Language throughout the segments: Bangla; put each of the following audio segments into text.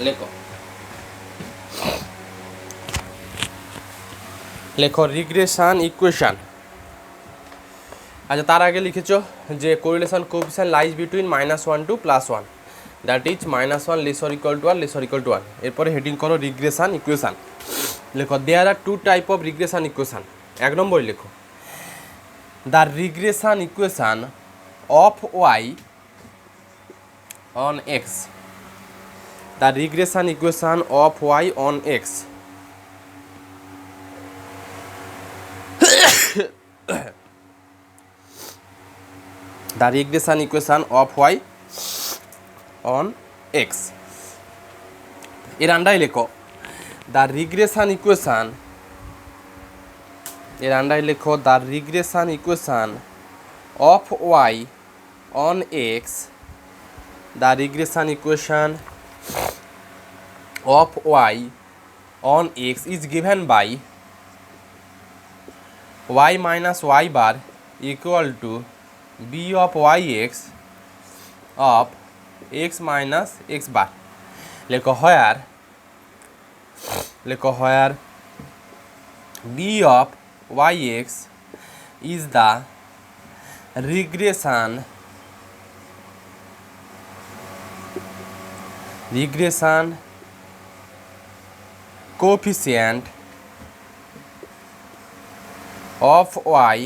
লেখো লেখো রিগ্রেশন ইকুয়েশন। আচ্ছা, তার আগে লিখেছো যে correlation coefficient lies between -1 to +1, that is -1 less or equal to 1 less or equal to 1। এরপরে হেডিং করো রিগ্রেশন ইকুয়েশন। লেখো there are two type of regression equation. এক নম্বর লেখো the regression equation of Y on x. The regression equation of Y on x. The regression equation of y on x এর আন্ডারে লেখো the regression equation, এর আন্ডারে লেখো the regression equation of y on x. The regression equation of y on x is given by y minus y bar equal to b of yx of x minus x bar. লেখো where b of yx is the regression coefficient of y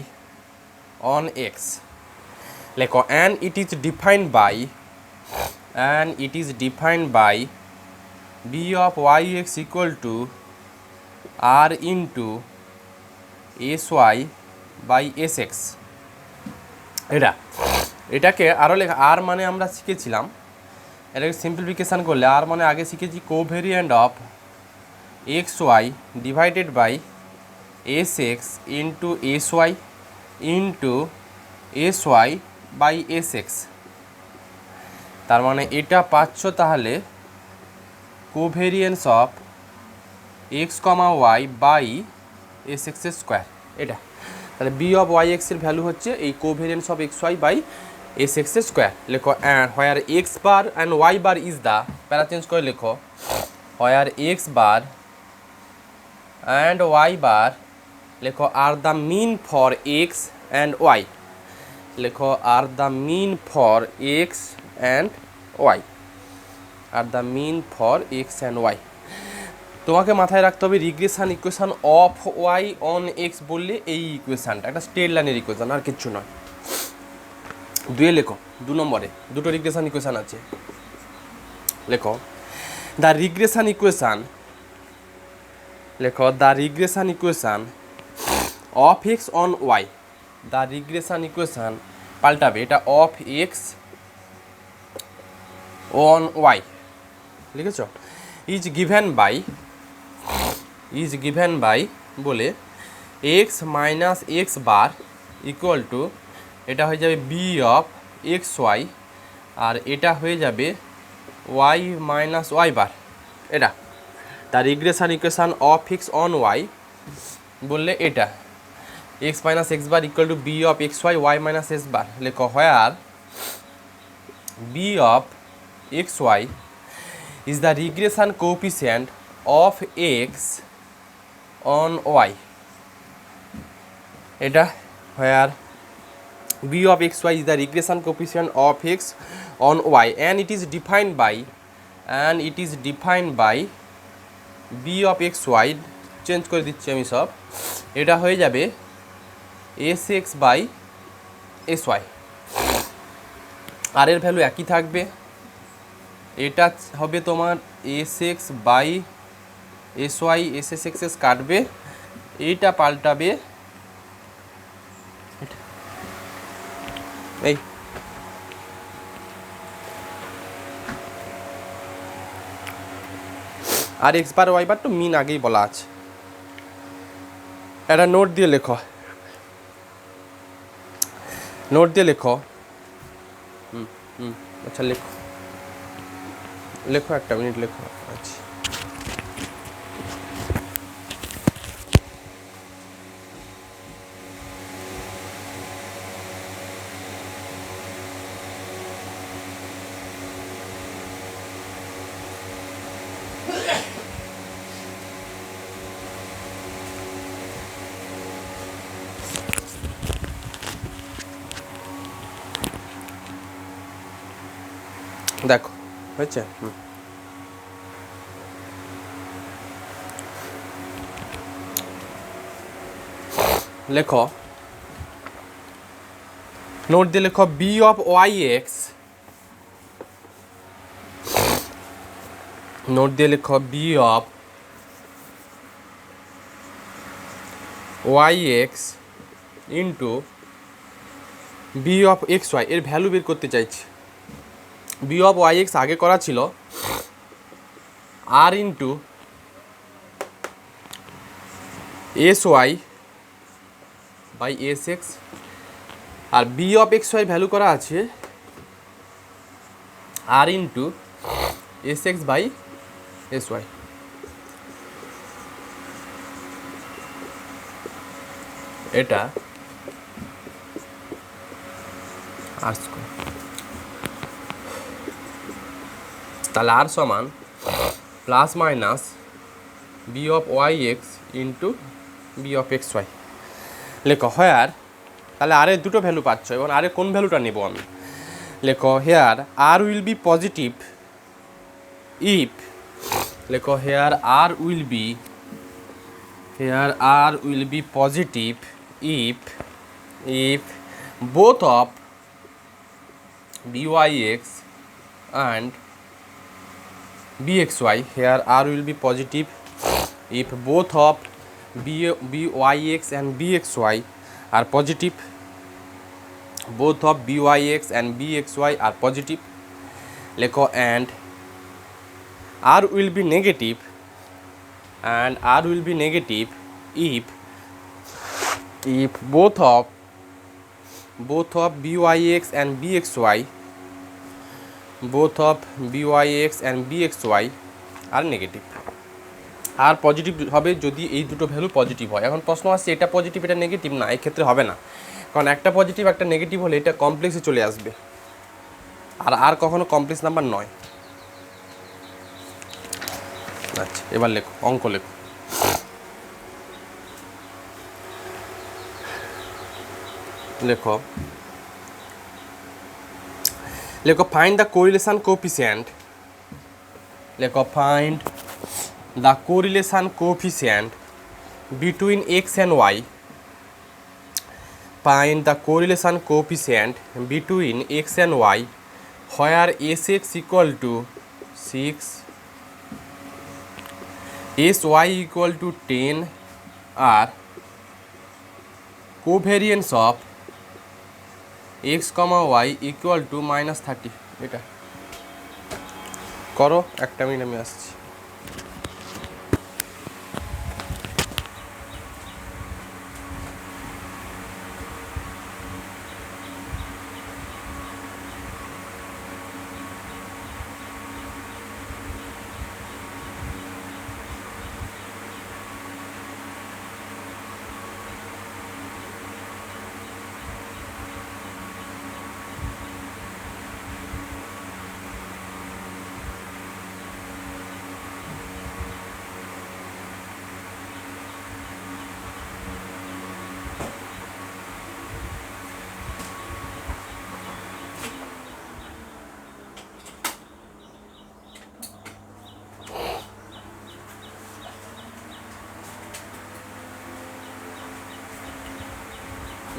on x. লেখো and it is defined by b of yx equal to r into sy by sx. এটাকে আরও লেখা আর মানে আমরা শিখেছিলাম, এটাকে সিম্পলিফিকেশান করলে আর মানে আগে শিখেছি covariant of x y divided by S x into s y by S x. তার মানে এটা পাচ্ছ তাহলে covariance of x comma Y by S এক্সের স্কোয়ার। এটা তাহলে বি অফ ওয়াই এক্সের ভ্যালু হচ্ছে এই covariance of x y by S এক্সের স্কোয়ার। লেখো where x bar and y bar is the, para change করে লেখো where x bar and y bar লেখো are the mean for x and y. লেখো are the mean for x and y, are the mean for x and y. তোমাকে মাথায় রাখতে হবে regression equation of Y on x বললে এই ইকুয়েশানটা একটা স্ট্রেট লাইনের ইকুয়েশান, আর কিচ্ছু নয়। দুয়ে লেখো 2 নম্বরে দুটো রিগ্রেশন ইকুয়েশান আছে। লেখো দ্য রিগ্রেশন ইকুয়েশান, লেখো the regression equation of x on y. The regression equation পাল্টাবে, এটা অফ এক্স অন ওয়াই লিখেছ। ইজ গিভেন বাই বলে x minus x bar equal to এটা হয়ে যাবে বি অফ এক্স ওয়াই, আর এটা হয়ে যাবে ওয়াই মাইনাস ওয়াই বার। এটা তার regression equation of x on y বললে এটা x minus x bar equal to b of x y y minus x bar. লেখো where b of x y is the regression coefficient of x on y. এটা where b of xy is the regression coefficient of x on y and it is defined by b of xy, change করে দিচ্ছি আমি সব, এটা হয়ে যাবে sx by sy। আর এর ভ্যালু একই থাকবে, এটা হবে তোমার S x by S Y, S S X S কাটবে, এইটা পাল্টাবে এই আর এক্স বার ওয়াই বার তো মিন আগেই বলা আছে। একটা নোট দিয়ে লেখো, আচ্ছা লেখো একটা মিনিট লেখো। আচ্ছা দেখো হয়েছে। লেখো, নোট দিয়ে লেখো B of Y X, note দিয়ে লেখো B of Y x into B of x Y, এর ভ্যালু বের করতে চাইছি। বি অফ ওয়াই এক্স আগে করা ছিল r into s y by S x, আর B of x y value করা আছে r into s x by S y. এটা আর স্কোয়ার, তাহলে আর সমান plus minus b of Y x into B of x y. লেখো হেয়ার, তাহলে আরের দুটো ভ্যালু পাচ্ছ, এবং আরে কোন ভ্যালুটা নেব আমি? লেখো here r will be positive if, লেখো here r will be, here r will be positive if both of byx and bxy, here r will be positive if both of byx and bxy are positive, both of byx and bxy are positive. লেখো and r will be negative, and r will be negative if both of byx and bxy, both of byx and bxy are negative. আর পজিটিভ হবে যদি এই দুটো ভ্যালু পজিটিভ হয়। এখন প্রশ্ন আসছে এটা পজিটিভ এটা নেগেটিভ, না এক্ষেত্রে হবে না, কারণ একটা পজিটিভ একটা নেগেটিভ হলে এটা কমপ্লেক্সে চলে আসবে, আর কখনো কমপ্লেক্স নাম্বার নয়। আচ্ছা এবার লেখো, অঙ্ক লেখো। লেখো লেখো ফাইন্ড দ্য কোরিলেশন কোএফিসিয়েন্ট, লেখো find the correlation coefficient between X and Y, find the correlation coefficient between x and y where sx equal to 6, sy equal to 10 are covariance of x, y equal to -30। এটা করো, একটা মিনিট আমি আসছি।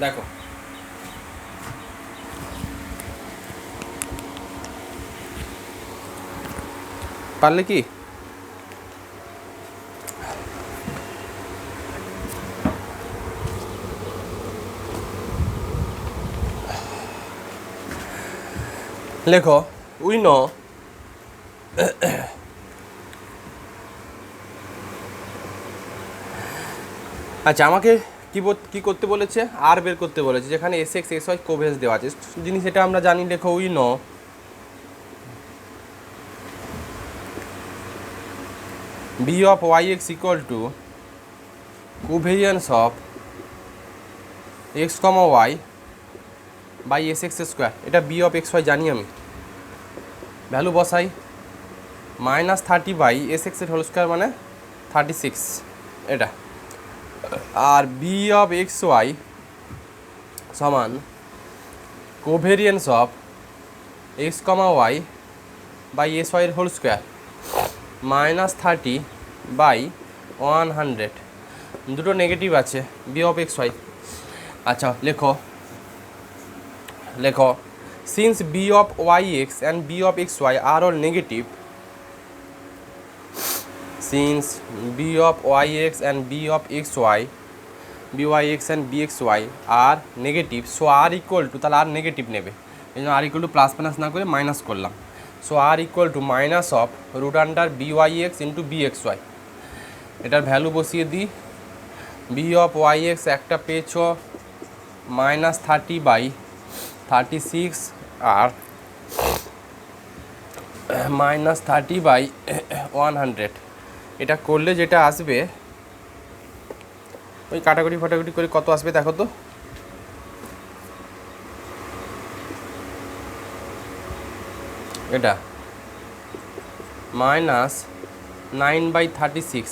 দেখো পারলে কি লেখো উই নো আচ্ছা আমাকে কি করতে বলেছে? আর বের করতে বলেছে, যেখানে S X S Y covariance দেওয়া আছে জিনিস, এটা আমরা জানি। লেখো we know B of Y x equal to covariance of x comma Y by S X square. এটা বি অফ এক্স ওয়াই জানি আমি, ভ্যালু বসাই -30 বাই এস এক্সের হোল স্কোয়ার মানে 36 এটা, আর বি অফ এক্স ওয়াই সমান covariance of x comma Y by S ওয়াইয়ের হোল স্কোয়ার মাইনাস 30 বাই 100, দুটো নেগেটিভ আছে, বি অফ এক্স ওয়াই। আচ্ছা লেখো লেখো since B of Y X and B of x Y are all negative, since B of Y X and B of x Y, B Y X and B X Y are negative, so r equal to, তাহলে আর নেগেটিভ নেবে, এই জন্য r equal to plus minus না করে মাইনাস করলাম। So r equal to minus of root under B Y x into B X Y. এটার ভ্যালু বসিয়ে দিই, বি অফ ওয়াই এক্স একটা পেয়েছো মাইনাস 30 বাই 36 আর মাইনাস 30 বাই 100। এটা করলে যেটা আসবে, ওই কাটাকুটি ফাটাকুটি করে কত আসবে দেখো তো, এটা মাইনাস 9/36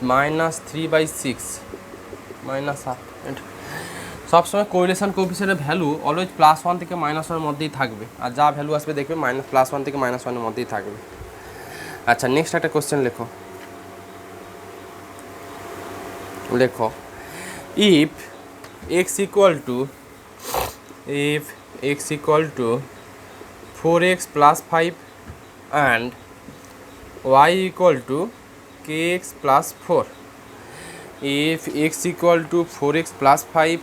মাইনাস 3/6 মাইনাস 7। সবসময় কোরিলেশন কোএফিসিয়েন্টের ভ্যালু অলওয়েজ +1 থেকে -1 মধ্যেই থাকবে, আর যা ভ্যালু আসবে দেখবে +1 থেকে -1 মধ্যেই থাকবে। আচ্ছা নেক্সট একটা কোশ্চেন লেখো if x equal to 4x plus 5 and y equal to kx plus 4, if x equal to 4x plus 5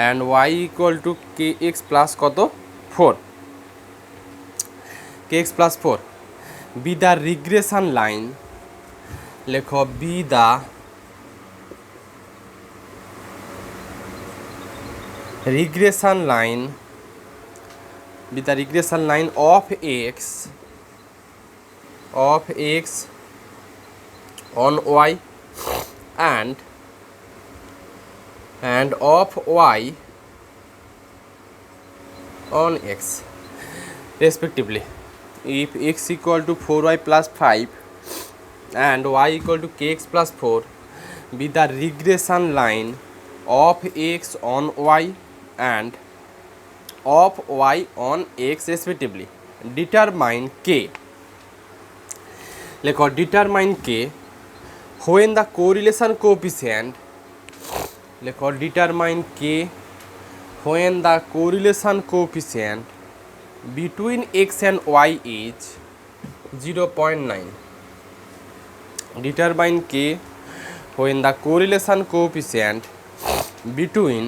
and y equal to kx plus কত 4, kx plus 4, be the regression line, লেখো be the regression line of x on y and of y on x respectively. If x equal to 4y plus 5 and y equal to kx plus 4, be the regression line of x on y and of y on x respectively. Determine k. লেখো determine k when the correlation coefficient, লেখো determine k when the correlation coefficient between x and y is 0.9. Determine k when the correlation coefficient between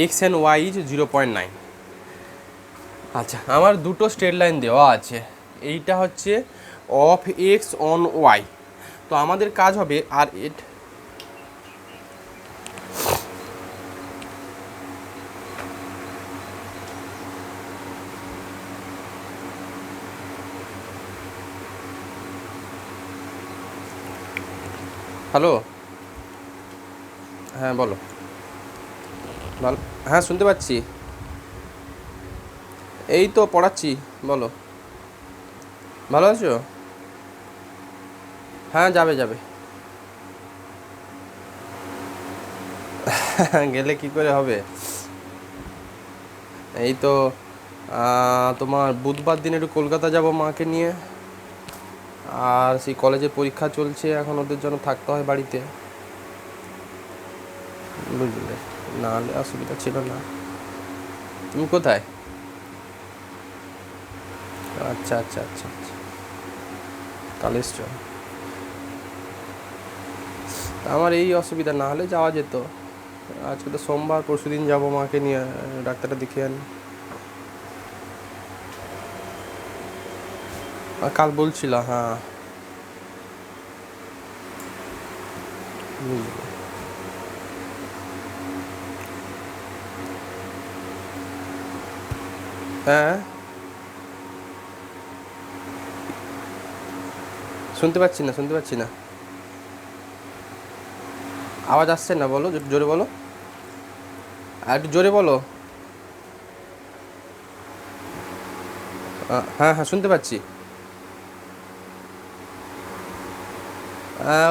x and y is 0.9. আচ্ছা আমার দুটো স্ট্রেট লাইন দেওয়া আছে, এইটা হচ্ছে অফ এক্স অন ওয়াই, তো আমাদের কাজ হবে আর হ্যালো, হ্যাঁ বলো, ভালো, হ্যাঁ শুনতে পাচ্ছি, এই তো পড়াচ্ছি, বলো, ভালো আছো? হ্যাঁ যাবে গেলে কি করে হবে, এই তো তোমার বুধবার দিন একটু কলকাতা যাব মাকে নিয়ে, আর সেই কলেজের পরীক্ষা চলছে এখন, ওদের জন্য থাকতে হয় বাড়িতে, বুঝলে, নাহলে অসুবিধা ছিল না। তুমি কোথায়? আচ্ছা তাহলে এসছো, আমার এই অসুবিধা, না হলে যাওয়া যেত, আজকে তো সোমবার, পরশু দিন যাবো মাকে নিয়ে ডাক্তারটা দেখিয়ে আনি। কাল বলছিল, হ্যাঁ হ্যাঁ শুনতে পাচ্ছি না, আওয়াজ আসছে না, বলো জোরে বলো, আর একটু জোরে বলো। হ্যাঁ শুনতে পাচ্ছি,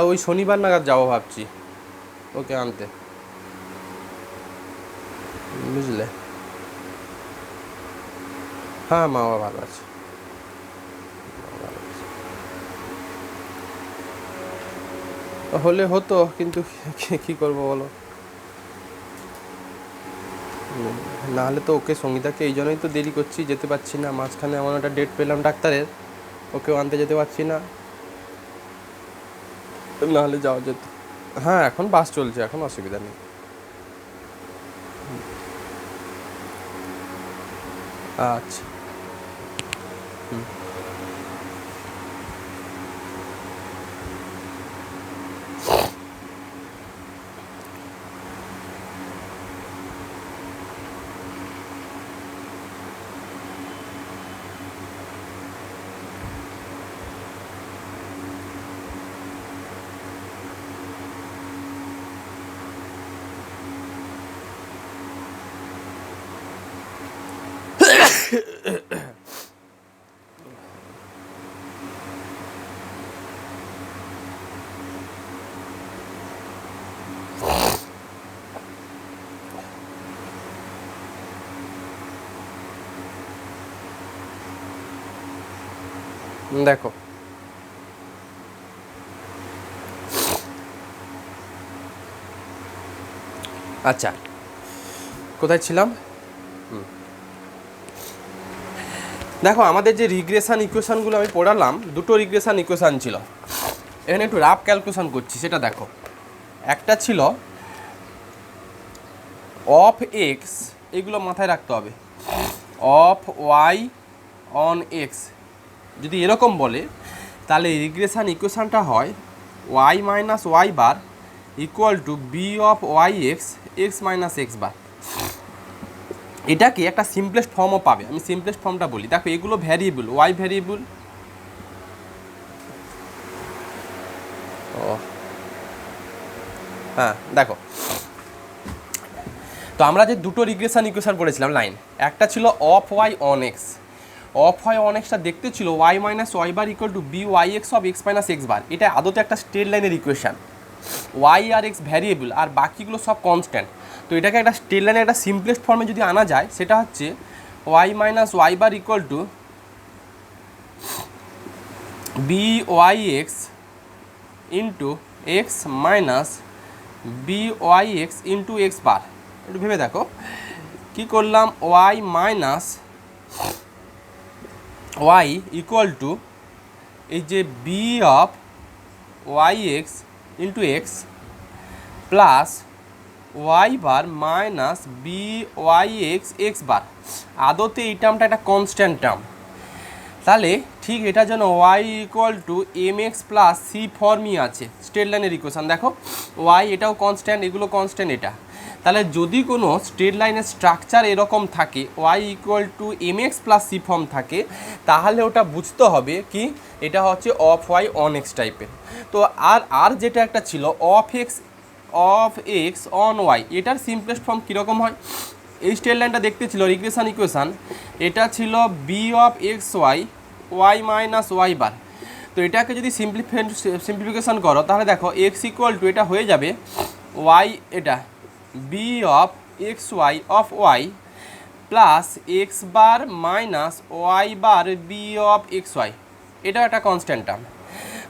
ওই শনিবার নাগাদ যাবো ভাবছি ওকে আনতে, বুঝলে। হ্যাঁ মা বাবা ভালো আছে। হলে হতো, কিন্তু কি করবো বলো, নাহলে তো ওকে সঙ্গীতাকে এই জন্যই তো দেরি করছি, যেতে পারছি না, মাঝখানে এমন একটা ডেট পেলাম ডাক্তারের, ওকেও আনতে যেতে পারছি না, নাহলে যাওয়া যেত। হ্যাঁ এখন বাস চলছে, এখন অসুবিধা নেই। আচ্ছা। দেখো আচ্ছা, কোথায় ছিলাম? দেখো আমাদের যে রিগ্রেশন ইকুয়েশনগুলো আমি পড়ালাম, দুটো রিগ্রেশন ইকুয়েশন ছিল, এখানে একটু রাফ ক্যালকুলেশন করছি, সেটা দেখো। একটা ছিল অফ এক্স, এগুলো মাথায় রাখতে হবে, অফ ওয়াই অন এক্স যদি এরকম বলে, তাহলে রিগ্রেশন ইকুয়েশনটা হয় y minus Y bar equal to b of Y x x minus x bar. এটাকে একটা সিম্পলেস্ট ফর্মও পাবে, আমি সিম্পলেস্ট ফর্মটা বলি। দেখো এগুলো ভ্যারিয়েবল, ওয়াই ভ্যারিয়েবল, ও হ্যাঁ দেখো, তো আমরা যে দুটো রিগ্রেশন ইকুয়েশন পড়েছিলাম লাইন, একটা ছিল of Y on x, of Y on এক্সটা দেখতে ছিল y minus Y bar equal to b Y x of x minus x bar. এটা আদতে একটা স্ট্রেট লাইনের ইকুয়েশন, ওয়াই আর এক্স ভ্যারিয়েবল আর বাকিগুলো সব কনস্ট্যান্ট। তো এটাকে একটা স্ট্রেট লাইনের একটা সিম্পলেস্ট ফর্মে যদি আনা যায়, সেটা হচ্ছে y minus Y bar equal to b Y x into x minus b Y x into x bar. একটু ভেবে দেখো কী করলাম, y minus y equal to এই যে b of Y x into x plus y bar minus b Y x x bar. আদতে এই টার্মটা একটা কনস্ট্যান্ট টার্ম, তাহলে ঠিক এটা যেন y equal to M x plus c ফর্মই আছে স্ট্রেট লাইনের ইকুয়েশন। দেখো ওয়াই এটাও কনস্ট্যান্ট, এগুলো কনস্ট্যান্ট, এটা তাহলে যদি কোনো স্ট্রেট লাইনের স্ট্রাকচার এরকম থাকে, Y equal to M x plus C form থাকে, তাহলে ওটা বুঝতে হবে কি এটা হচ্ছে অফ ওয়াই অন এক্স টাইপের। তো আর যেটা একটা ছিল অফ এক্স অন ওয়াই, এটার সিম্পলেস্ট ফর্ম কীরকম হয়, এই স্ট্রেট লাইনটা দেখতে ছিল রিগ্রেশন ইকুয়েশান, এটা ছিল b of x y y minus Y bar. তো এটাকে যদি সিম্পলিফিকেশান করো, তাহলে দেখো এক্স ইকুয়াল টু এটা হয়ে যাবে ওয়াই, এটা B of x Y of Y plus X bar minus Y bar B of x Y, এটা একটা কনস্ট্যান্ট টার্ম।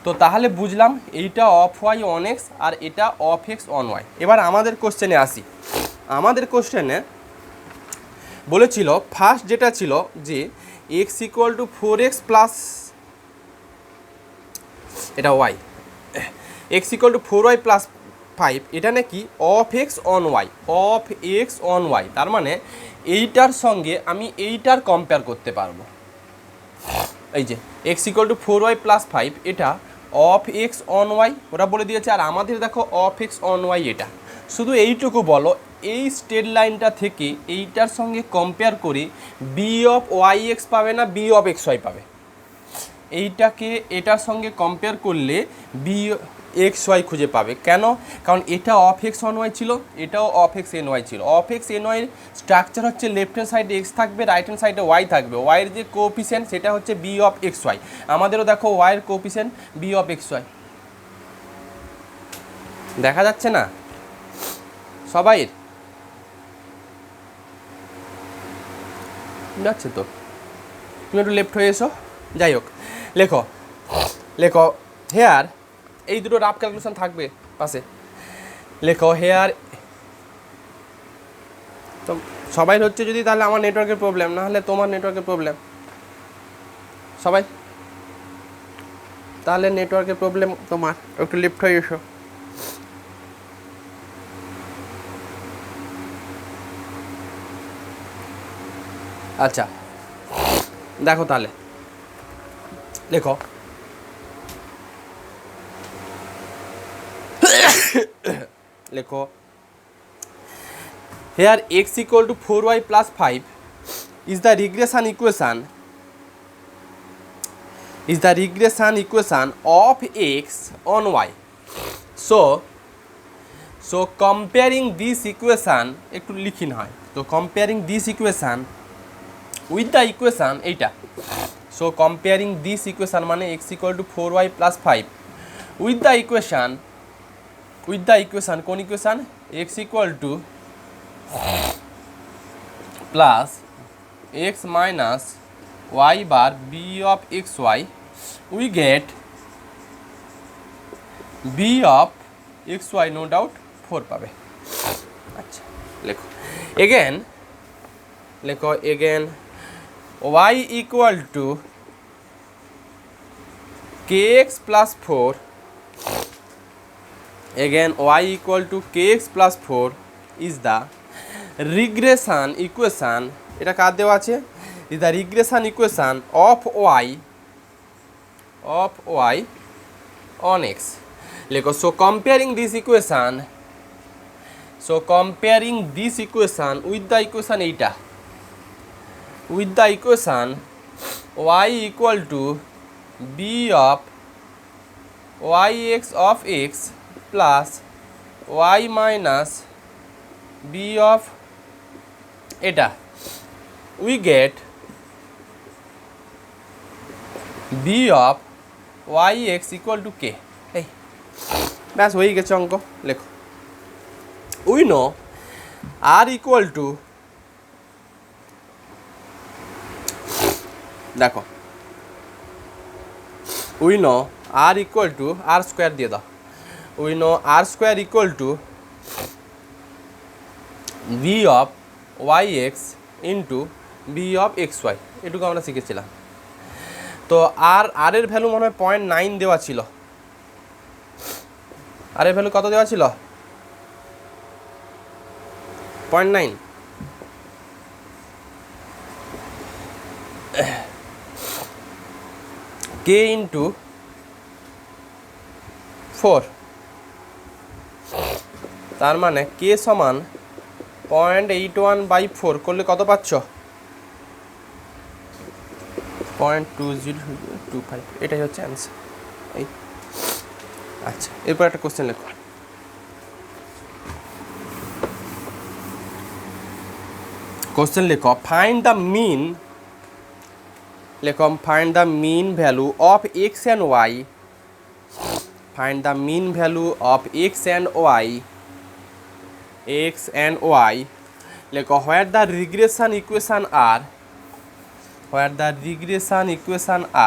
তো তাহলে বুঝলাম এইটা অফ ওয়াই অন এক্স আর এটা অফ এক্স অন ওয়াই। এবার আমাদের কোশ্চেনে আসি, আমাদের কোশ্চেনে বলেছিল ফার্স্ট যেটা ছিল যে x equal to 4x plus এটা y, x equal to 4y plus 5, এটা নাকি of x on y, of x on y, তার মানে এইটার সঙ্গে আমি এইটার কম্পেয়ার করতে পারবো। এই যে x equal to 4y plus 5, এটা অফ এক্স অন ওয়াই ওরা বলে দিয়েছে, আর আমাদের দেখো অফ এক্স অন ওয়াই, এটা শুধু এইটুকু বলো এই স্ট্রেট লাইনটা থেকে এইটার সঙ্গে কম্পেয়ার করে বি অফ ওয়াই এক্স পাবে না বি অফ এক্স ওয়াই পাবে, এইটাকে এটার সঙ্গে কম্পেয়ার করলে বি এক্স ওয়াই খুঁজে পাবে। কেন? কারণ এটা অফ এক্স অন ওয়াই ছিল, এটাও অফ এক্স এন ওয়াই ছিল। অফ এক্স এন ওয়াইয়ের স্ট্রাকচার হচ্ছে লেফট হ্যান্ড সাইডে এক্স থাকবে, রাইট হ্যান্ড সাইডে ওয়াই থাকবে, ওয়াইয়ের যে কোএফিসিয়েন্ট সেটা হচ্ছে বি অফ এক্স ওয়াই। আমাদেরও দেখো ওয়াইয়ের coefficient B of x Y, দেখা যাচ্ছে না সবাইয়ের? যাচ্ছে তো, তুমি একটু লেফট হয়ে এসো। যাই হোক, লেখো হেয়ার এই দুটো রাফ ক্যালকুলেশন থাকবে পাশে। লেখো হেয়ার, তো সবাই হচ্ছে যদি তাহলে আমার নেটওয়ার্কের প্রবলেম, না হলে তোমার নেটওয়ার্কের প্রবলেম। সবাই তাহলে নেটওয়ার্কের প্রবলেম তোমার, একটু লিফট হয়ে এসো। আচ্ছা দেখো তাহলে, লেখো লেখো here x equal to 4y plus 5 is the regression equation of x on y. So comparing this equation, একটু লিখি না হয় তো, comparing this equation with the equation এইটা, so comparing this equation মানে x equal to 4y plus 5 with the equation কোন equation, x equal to plus x minus y bar b of xy, we get b of xy no doubt 4 পাবে। আচ্ছা লেখো again y equal to kx plus 4, again y equal to kx plus 4 is the regression equation, এটা কার দেওয়া আছে, is the regression equation of y on x। লেখো so comparing this equation with the equation এইটা, with the equation y equal to b of yx of x plus y minus b of এটা, we get b of yx equal to k। এই ব্যাস হয়ে গেছে অঙ্ক। লেখো we know r equal to, দেখো we know r equal to r square দিয়ে দাও, we know r square equal to v of yx into b of xy, এটুকু আমরা শিখেছিলাম। তো আর এর ভ্যালু মনে হয় 0.9 দেওয়া ছিল, আর এর ভ্যালু কত দেওয়া ছিল, 0.9। k into 4, তার মানে k সমান 0.81/4 করলে কত পাচ্ছ, 0.2025, এটাই হচ্ছে অ্যান্সার। এই আচ্ছা এরপর একটা কোশ্চেন লেখো, find the mean, find the mean value of X and Y, find the mean value of x and y, লেখো where the regression equation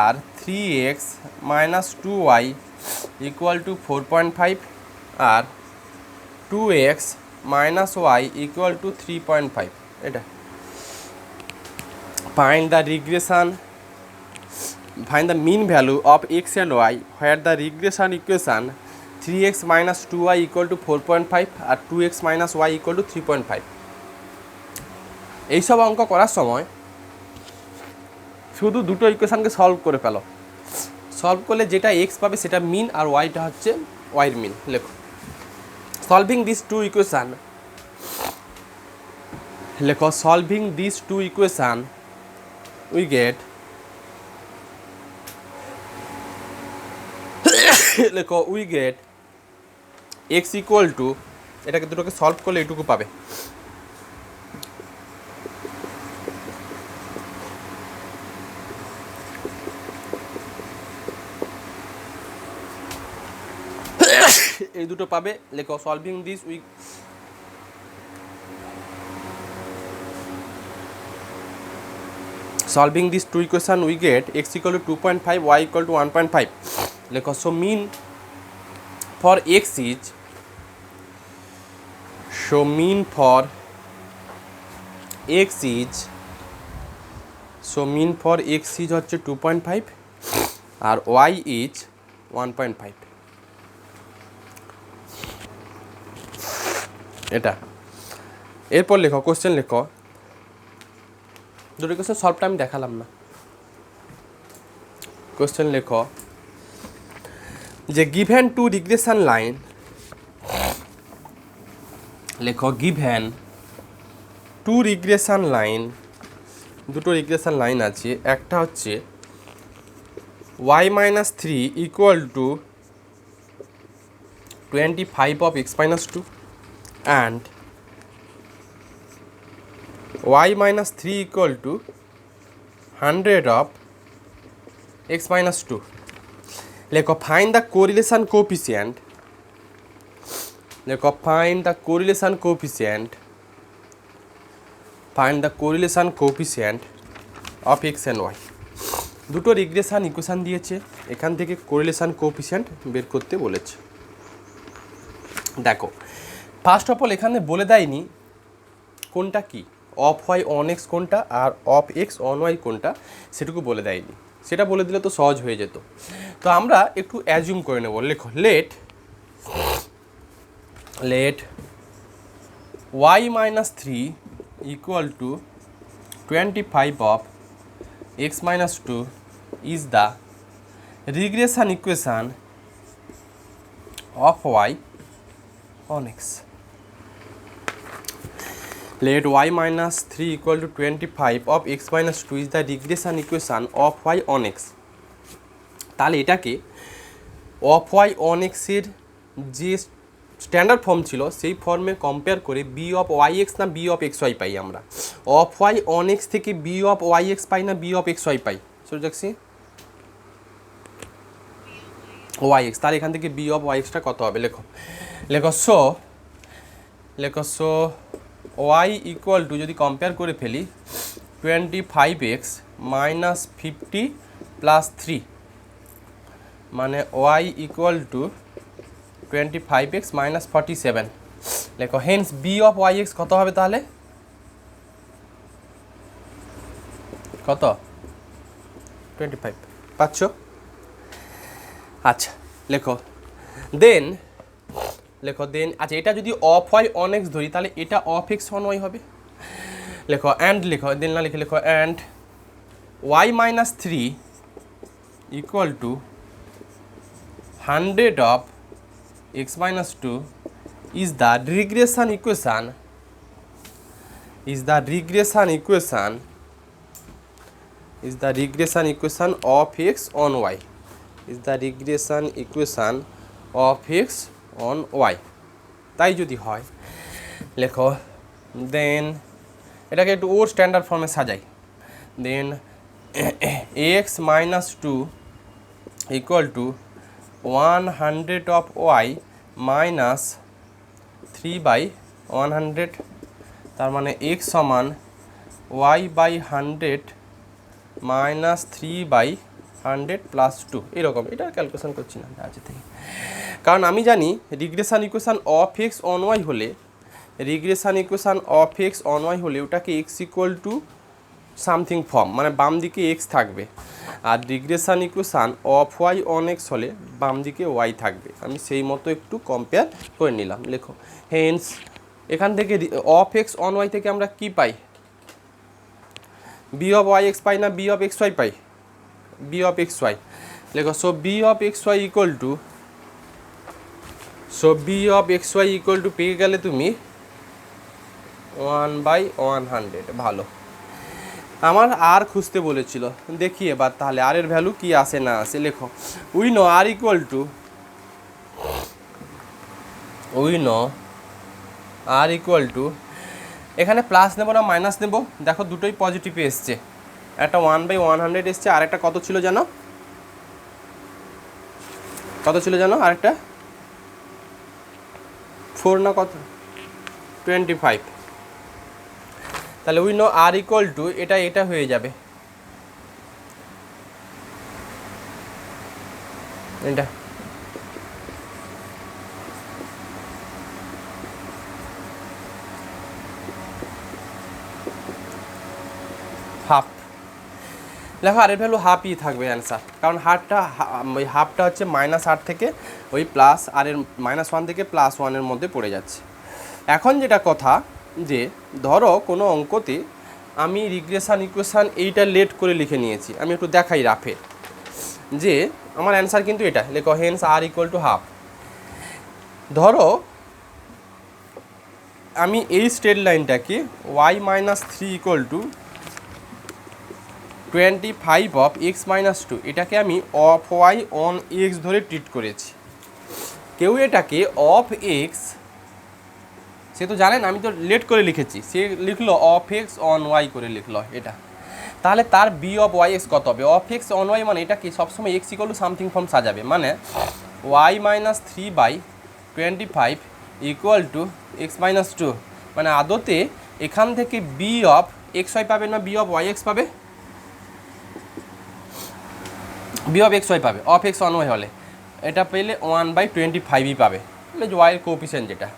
are 3x minus 2y equal to 4.5 আর 2x minus y equal to 3.5, এটা find the mean value of x and y where the regression equation 3x minus 2y equal to 4.5 আর 2x minus y equal to 3.5। এইসব অঙ্ক করার সময় শুধু দুটো ইকুয়েশনকে সলভ করে ফেলো, সলভ করলে যেটা এক্স পাবে সেটা মিন আর ওয়াইটা হচ্ছে ওয়াইয়ের মিন। লেখো সলভিং দিস টু ইকুয়েশন, লেখো solving this two equation we get, লেখো we get x equal to, এটাকে দুটোকে সলভ করলে এইটুকু পাবে, এই দুটো পাবে। লেখো solving this we solving these two equation we get x equal to 2.5 y equal to 1.5। লেখো so mean for x is so mean for x is হচ্ছে 2.5 আর y is 1.5 এটা। এরপর লেখো কোশ্চেন লেখো, দুটো কোশ্চেন সলভটা আমি দেখালাম না। কোশ্চেন লেখো যে গিভেন টু রিগ্রেশন লাইন, লেখো গিভেন টু রিগ্রেশন লাইন, দুটো রিগ্রেশন লাইন আছে, একটা হচ্ছে y minus 3 equal to 25 of x minus 2 and y minus 3 equal to 100 of x minus 2. লেখো find the correlation coefficient, লেখো find the correlation coefficient, find the correlation coefficient of x and y. দুটো রিগ্রেশন ইকুয়েশন দিয়েছে, এখান থেকে কোরিলেশন কোএফিসিয়েন্ট বের করতে বলেছে। দেখো ফার্স্ট অফ অল এখানে বলে দেয়নি কোনটা কি, অফ ওয়াই অন এক্স কোনটা আর অফ এক্স অন ওয়াই কোনটা, সেটুকু বলে দেয়নি। সেটা বলে দিলে তো সহজ হয়ে যেত। তো আমরা একটু অ্যাজিউম করে নেব। লেখো let Y minus 3 equal to 25 of x minus 2 is the regression equation of y on x. Let y minus 3 equal to 25 of x minus 2 is the regression equation of y on x. তাহলে এটাকে অফ ওয়াই অন এক্সের যে স্ট্যান্ডার্ড ফর্ম ছিল সেই ফর্মে কম্পেয়ার করে বি অফ ওয়াই এক্স না বি অফ এক্স ওয়াই পাই আমরা। অফ ওয়াই অন এক্স থেকে বি অফ ওয়াই এক্স পাই না বি অফ এক্স ওয়াই পাই, সরে যাচ্ছি ওয়াই এক্স। তাহলে এখান থেকে বি অফ ওয়াই এক্সটা কত হবে, লেখো সো ওয়াই ইকুয়াল টু, যদি কম্পেয়ার করে ফেলি 25x মাইনাস 50 প্লাস 3, মানে Y equal two 25x minus 47। লেখো hence B of Y X কত হবে তাহলে, কত 25 পাচ্ছ? আচ্ছা দেন আচ্ছা এটা যদি অফ ওয়াই অন এক্স ধরি তাহলে এটা অফ এক্স অন ওয়াই হবে। দেন না লেখো and Y minus 3 equal to 100 of x minus 2 is the regression equation of x on y, তাই যদি হয় লেখো দেন এটাকে একটু ওর স্ট্যান্ডার্ড ফর্মে সাজাই। দেন x minus 2 equal to 100 of y minus 3/100, তার মানে x সমান y বাই 100 মাইনাস 3/100 প্লাস 2, এরকম। এটা ক্যালকুলেশন করছি না আছে থেকে, কারণ আমি জানি regression equation of x on y হলে ওটাকে x equal to something form, মানে বাম দিকে এক্স থাকবে, আর regression equation of Y on x হলে বাম দিকে ওয়াই থাকবে। আমি সেই মতো একটু কম্পেয়ার করে নিলাম। লেখো হেন্স এখান থেকে অফ এক্স অন ওয়াই থেকে আমরা কি পাই, বি অফ ওয়াই এক্স পাই না বি অফ এক্স ওয়াই পাই, বি অফ এক্স ওয়াই। লেখো so b of x y equal to পেয়ে গেলে তুমি 1/100। ভালো, আমার আর খুঁজতে বলেছিল, দেখি এবার তাহলে আর এর ভ্যালু কি আসে না আসে। লেখো we know r equal to এখানে প্লাস নেব না মাইনাস নেব, দেখো দুটোই পজিটিভ এসছে, একটা 1/100 এসছে, আর একটা কত ছিল জানো, আরেকটা 4 না কত 25। তাহলে we know r equal to এটা হয়ে যাবে, এটা দেখো আর এর ভ্যালু হাফই থাকবে অ্যান্সার, কারণ ওই হাফটা হচ্ছে -8 থেকে ওই প্লাস আর এর -1 থেকে +1 মধ্যে পড়ে যাচ্ছে। এখন যেটা কথা যে ধরো কোনো অঙ্কতে আমি রিগ্রেশন ইকুয়েশান এইটা লেট করে লিখে নিয়েছি, আমি একটু দেখাই রাফে যে আমার অ্যান্সার কিন্তু এটা লেখো hence r equal to half. ধরো আমি এই স্ট্রেট লাইনটাকে y-3 equal to 25 of x-2 এটাকে আমি অফ y অন x ধরে ট্রিট করেছি। কেউ এটাকে অফ x, সে তো জানেন আমি তো লেট করে লিখেছি, সে লিখলো অফ এক্স অন ওয়াই করে লিখলো এটা, তাহলে তার বি অফ ওয়াই এক্স কত হবে? অফ এক্স অন ওয়াই মানে এটা কি সবসময় x equal to something form সাজাবে, মানে y-3/25 ইকুয়াল টু x-2, মানে আদতে এখান থেকে বি অফ এক্স ওয়াই পাবে না বি অফ ওয়াই এক্স পাবে? বি অফ এক্স ওয়াই পাবে, অফ এক্স অন ওয়াই হলে এটা পেলে 1/25ই পাবে, মানে ওয়াইয়ের কোএফিসিয়েন্ট যেটা।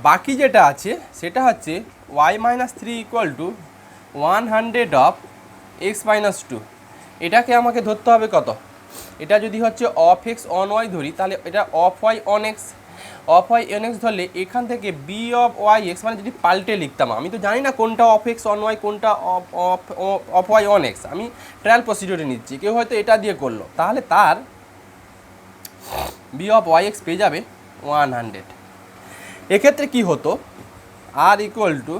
বাকি যেটা আছে সেটা হচ্ছে y-3 equal to 100 of x-2, এটাকে আমাকে ধরতে হবে কত? এটা যদি হচ্ছে অফ এক্স অন ওয়াই ধরি তাহলে এটা of Y on x, of Y on X ধরলে এখান থেকে বি অফ ওয়াই এক্স, মানে যদি পাল্টে লিখতাম, আমি তো জানি না কোনটা অফ এক্স অন ওয়াই কোনটা অফ ওয়াই অন এক্স, আমি ট্রায়াল প্রসিডিওরে নিচ্ছি, কেউ হয়তো এটা দিয়ে করলো, তাহলে তার বি অফ ওয়াই এক্স পেয়ে যাবে 100। এক্ষেত্রে কি হতো, আর ইকুয়াল টু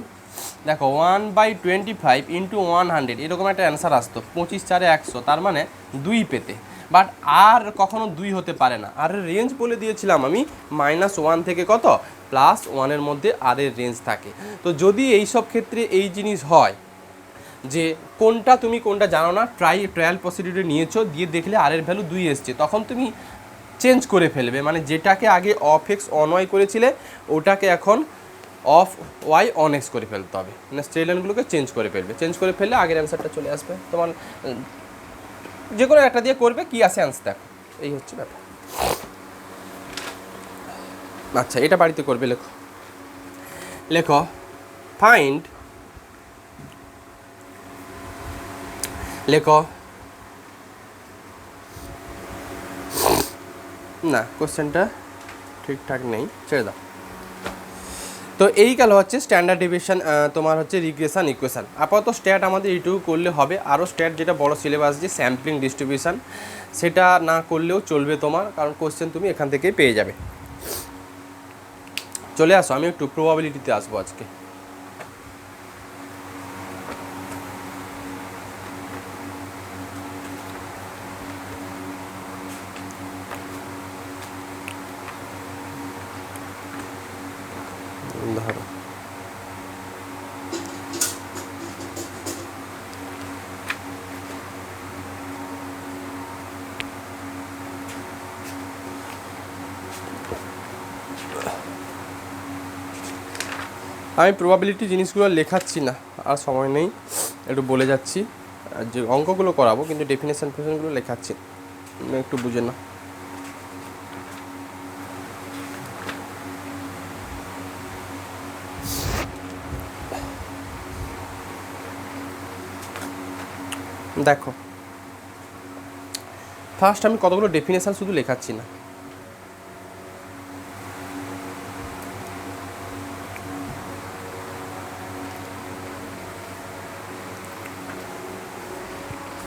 দেখো 1/25 ইন্টু 100 এরকম একটা অ্যান্সার আসতো, 25×4 100, তার মানে 2 পেতে। বাট আর কখনো 2 হতে পারে না, আর রেঞ্জ বলে দিয়েছিলাম আমি -1 থেকে কত +1 মধ্যে আর এর রেঞ্জ থাকে। তো যদি এই সব ক্ষেত্রে এই জিনিস হয় যে তুমি কোনটা জানো না, ট্রায়াল প্রসিডিউরে নিয়েছো, দিয়ে দেখলে আর এর ভ্যালু 2 এসছে, তখন তুমি চেঞ্জ করে ফেলবে, মানে যেটাকে আগে অফ এক্স অন ওয়াই করেছিলে ওটাকে এখন অফ ওয়াই অন এক্স করে ফেলতে হবে, মানে স্ট্রেট লাইনগুলোকে চেঞ্জ করে ফেলবে, চেঞ্জ করে ফেললে আগের অ্যান্সারটা চলে আসবে। তোমার যে কোনো একটা দিয়ে করবে, কি আসে অ্যান্সার দেখো, এই হচ্ছে ব্যাপার। আচ্ছা এটা বাড়িতে করবে, লেখো লেখো ফাইন্ড, লেখো না কোশ্চেনটা ঠিকঠাক নেই, ছেড়ে দাও। তো এই গেল হচ্ছে স্ট্যান্ডার্ড ডেভিয়েশন, তোমার হচ্ছে রিগ্রেশন ইকুয়েশান। আপাতত স্ট্যাট আমাদের এইটুকু করলে হবে, আরও স্ট্যাট যেটা বড় সিলেবাস যে স্যাম্পলিং ডিস্ট্রিবিউশন, সেটা না করলেও চলবে তোমার, কারণ কোশ্চেন তুমি এখান থেকেই পেয়ে যাবে। চলে আসো, আমি একটু প্রবাবিলিটিতে আসবো আজকে। ধরো আমি প্রবাবিলিটি জিনিসগুলো লেখাচ্ছি না, আর সময় নেই, একটু বলে যাচ্ছি, যে অঙ্কগুলো করাবো কিন্তু ডেফিনেশন ফিনেশনগুলো লেখাচ্ছি, একটু বুঝে না। দেখো ফার্স্ট আমি কতগুলো ডেফিনেশন শুধু লেখাচ্ছি না,